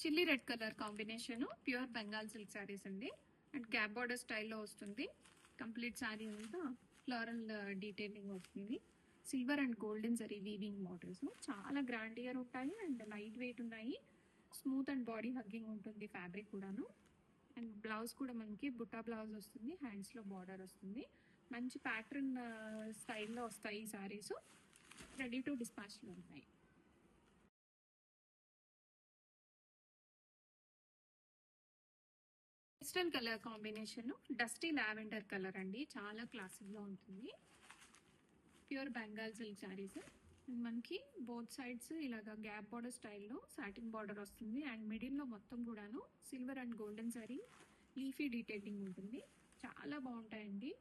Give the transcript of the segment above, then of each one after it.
Chilli red colour combination pure Bengal silk saris అండి. And gap border స్టైల్లో వస్తుంది. కంప్లీట్ శారీ అంతా ఫ్లోరల్ డీటెయిలింగ్ వస్తుంది. Silver and golden zari weaving models చాలా గ్రాండియర్ ఉంటాయి అండ్ లైట్ వెయిట్ ఉన్నాయి. స్మూత్ అండ్ బాడీ హగ్గింగ్ ఉంటుంది ఫ్యాబ్రిక్ కూడాను. అండ్ బ్లౌజ్ కూడా మనకి బుట్టా బ్లౌజ్ వస్తుంది. హ్యాండ్స్లో బార్డర్ వస్తుంది. మంచి ప్యాటర్న్ స్టైల్లో వస్తాయి ఈ శారీస్. రెడీ టు డిస్పాచ్లో ఉన్నాయి. Crystal colour combination dusty lavender colour అండి. చాలా క్లాసిక్గా ఉంటుంది. Pure Bengal silk saris. మనకి బోత్ సైడ్స్ ఇలాగా గ్యాప్ బార్డర్ స్టైల్లో సాటిన్ బార్డర్ వస్తుంది. అండ్ మిడిల్లో మొత్తం కూడాను silver and golden sorry leafy detailing ఉంటుంది. చాలా బాగుంటాయండి.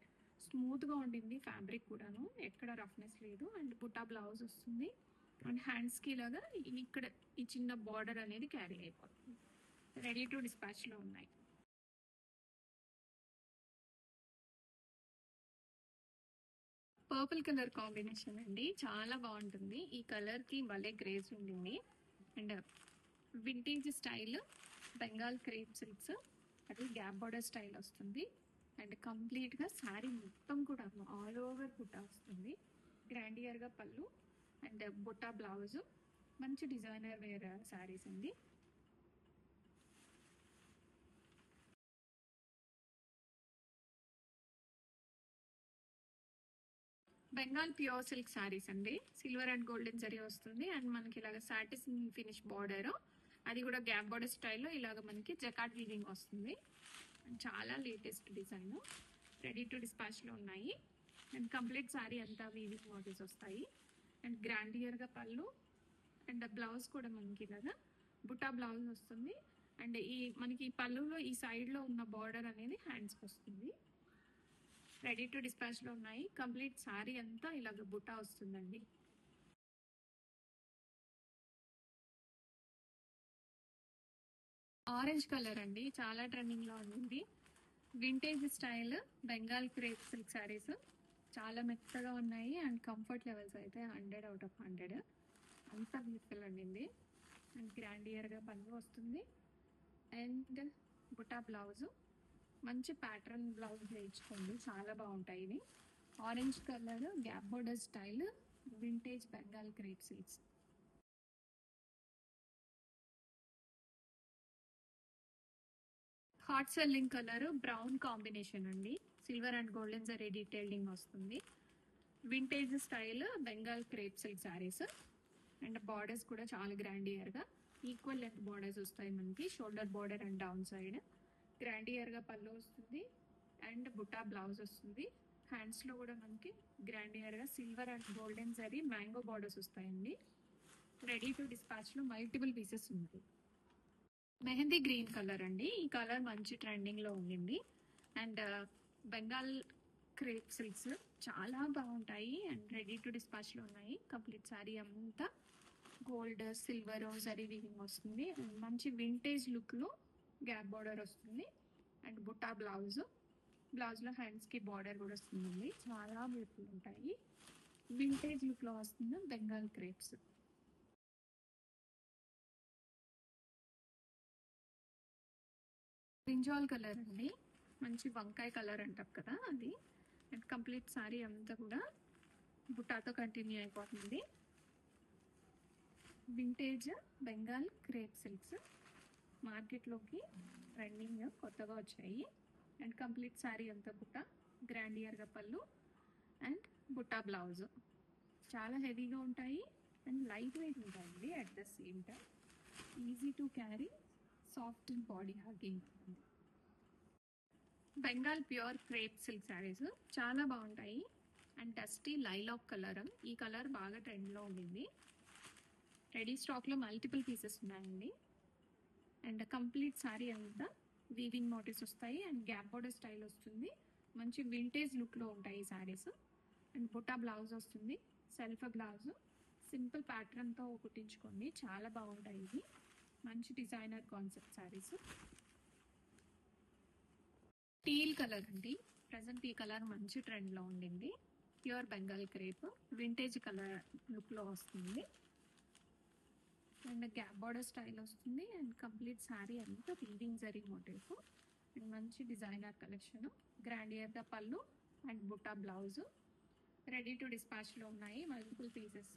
స్మూత్గా ఉంటుంది ఫ్యాబ్రిక్ కూడాను, ఎక్కడ రఫ్నెస్ లేదు. అండ్ బుట్టా బ్లౌజ్ వస్తుంది. అండ్ హ్యాండ్స్కి ఇలాగా ఇక్కడ ఈ చిన్న బార్డర్ అనేది క్యారీ అయిపోతుంది. రెడీ టు డిస్పాచ్లో ఉన్నాయి. పర్పుల్ కలర్ కాంబినేషన్ అండి. చాలా బాగుంటుంది. ఈ కలర్ కి భలే గ్రేస్ ఉంటుంది. And vintage style Bengal crepe silks, అది గ్యాప్ బార్డర్ స్టైల్ వస్తుంది. అండ్ కంప్లీట్ గా శారీ మొత్తం కూడా ఆల్ ఓవర్ బుట్టా వస్తుంది. గ్రాండియర్ గా పళ్ళు అండ్ బుట్టా బ్లౌజ్. మంచి డిజైనర్ వేర్ శారీస్ అండి. బెంగాల్ ప్యూర్ సిల్క్ శారీస్ అండి. సిల్వర్ అండ్ గోల్డెన్ జరీ వస్తుంది. అండ్ మనకి ఇలాగ సాటిన్ ఫినిష్ బార్డర్, అది కూడా గ్యాప్ బార్డర్ స్టైల్లో ఇలాగ మనకి జకాట్ వీవింగ్ వస్తుంది. చాలా లేటెస్ట్ డిజైన్. రెడీ టు డిస్పాచ్లో ఉన్నాయి. అండ్ కంప్లీట్ శారీ అంతా వీవింగ్ మోడల్స్ వస్తాయి. అండ్ గ్రాండియర్గా పళ్ళు అండ్ బ్లౌజ్ కూడా మనకి ఇలాగా బుట్టా బ్లౌజ్ వస్తుంది. అండ్ మనకి పళ్ళులో ఈ సైడ్లో ఉన్న బార్డర్ అనేది హ్యాండ్స్కి వస్తుంది. రెడీ టు డిస్పాచ్లో ఉన్నాయి. కంప్లీట్ శారీ అంతా ఇలాగ బుట్టా వస్తుందండి. ఆరెంజ్ కలర్ అండి. చాలా ట్రెండింగ్ లో ఉంది. Vintage style Bengal crepe silk saris చాలా మెత్తగా ఉన్నాయి. అండ్ కంఫర్ట్ లెవెల్స్ అయితే 100/100. అంతా బ్యూటిఫుల్ అండి. అండ్ గ్రాండియర్గా పళ్ళు వస్తుంది. అండ్ బుట్టా బ్లౌజ్ మంచి ప్యాటర్న్ బ్లౌజ్ వేయించుకోండి, చాలా బాగుంటాయి ఇవి. Orange colour gap border style vintage Bengal crepe silks. Hot selling colour brown combination అండి. Silver and golden zari detailing వస్తుంది. Vintage style Bengal crepe silk saris. And borders కూడా చాలా గ్రాండియర్గా ఈక్వల్ లెంత్ బార్డర్స్ వస్తాయి మనకి. Shoulder border and down side గ్రాండియర్గా పళ్ళు వస్తుంది. అండ్ బుట్టా బ్లౌజ్ వస్తుంది. హ్యాండ్స్లో కూడా మనకి గ్రాండియర్గా silver and golden zari mango borders వస్తాయండి. రెడీ టు డిస్పాచ్లో మల్టిపుల్ పీసెస్ ఉన్నాయి. మెహందీ గ్రీన్ కలర్ అండి. ఈ కలర్ మంచి ట్రెండింగ్లో ఉండింది. అండ్ బెంగాల్ క్రేప్ సిల్క్స్ చాలా బాగుంటాయి. అండ్ రెడీ టు డిస్పాచ్లో ఉన్నాయి. కంప్లీట్ శారీ అంతా గోల్డ్ సిల్వర్ జరీ వీవింగ్ వస్తుంది. మంచి వింటేజ్ లుక్లో గ్యాప్ బార్డర్ వస్తుంది. అండ్ బుట్టా బ్లౌజ్లో హ్యాండ్స్కి బార్డర్ కూడా వస్తుందండి. చాలా బ్యూటిఫుల్ ఉంటాయి. వింటేజ్ లుక్లో వస్తుంది బెంగాల్ క్రేప్స్. బ్రింజాల్ కలర్ అండి. మంచి వంకాయ కలర్ అంటారు కదా అది. అండ్ కంప్లీట్ శారీ అంతా కూడా బుట్టాతో కంటిన్యూ అయిపోతుంది. వింటేజ్ బెంగాల్ క్రేప్ సిల్క్స్ మార్కెట్లోకి ట్రెండింగ్ కొత్తగా వచ్చాయి. అండ్ కంప్లీట్ శారీ అంతా బుట్ట, గ్రాండియర్గా పళ్ళు అండ్ బుట్టా బ్లౌజ్. చాలా హెవీగా ఉంటాయి అండ్ లైట్ వెయిట్ ఉంటాయండి. At the same time easy to carry, soft and body hugging ఉంటుంది. Bengal pure crepe silk saris చాలా బాగుంటాయి. అండ్ డస్టీ లైలాక్ కలర్, ఈ కలర్ బాగా ట్రెండ్లో ఉండింది. రెడీ స్టాక్లో మల్టిపుల్ పీసెస్ ఉన్నాయండి. అండ్ కంప్లీట్ శారీ అంతా వీవింగ్ మోటివ్స్ వస్తాయి. అండ్ గ్యాప్ బార్డర్ స్టైల్ వస్తుంది. మంచి వింటేజ్ లుక్లో ఉంటాయి ఈ శారీస్. అండ్ బుట్టా బ్లౌజ్ వస్తుంది. సెల్ఫ్ బ్లౌజ్ సింపుల్ ప్యాటర్న్తో కుట్టించుకోండి, చాలా బాగుంటాయి ఇవి. మంచి designer concept saris. Teal colour అండి. ప్రజెంట్ ఈ కలర్ మంచి ట్రెండ్లో ఉండింది. Pure Bengal crepe vintage colour లుక్లో వస్తుంది. అండ్ గ్యాప్ బార్డర్ స్టైల్ వస్తుంది అండ్ కంప్లీట్ శారీ అంతా వీవింగ్ జరీ మోటివ్ అండ్ మంచి డిజైనర్ కలెక్షన్. గ్రాండియర్గా పళ్ళు and butta blouse. Ready to డిస్పాచ్లో ఉన్నాయి మల్టిపుల్ పీసెస్.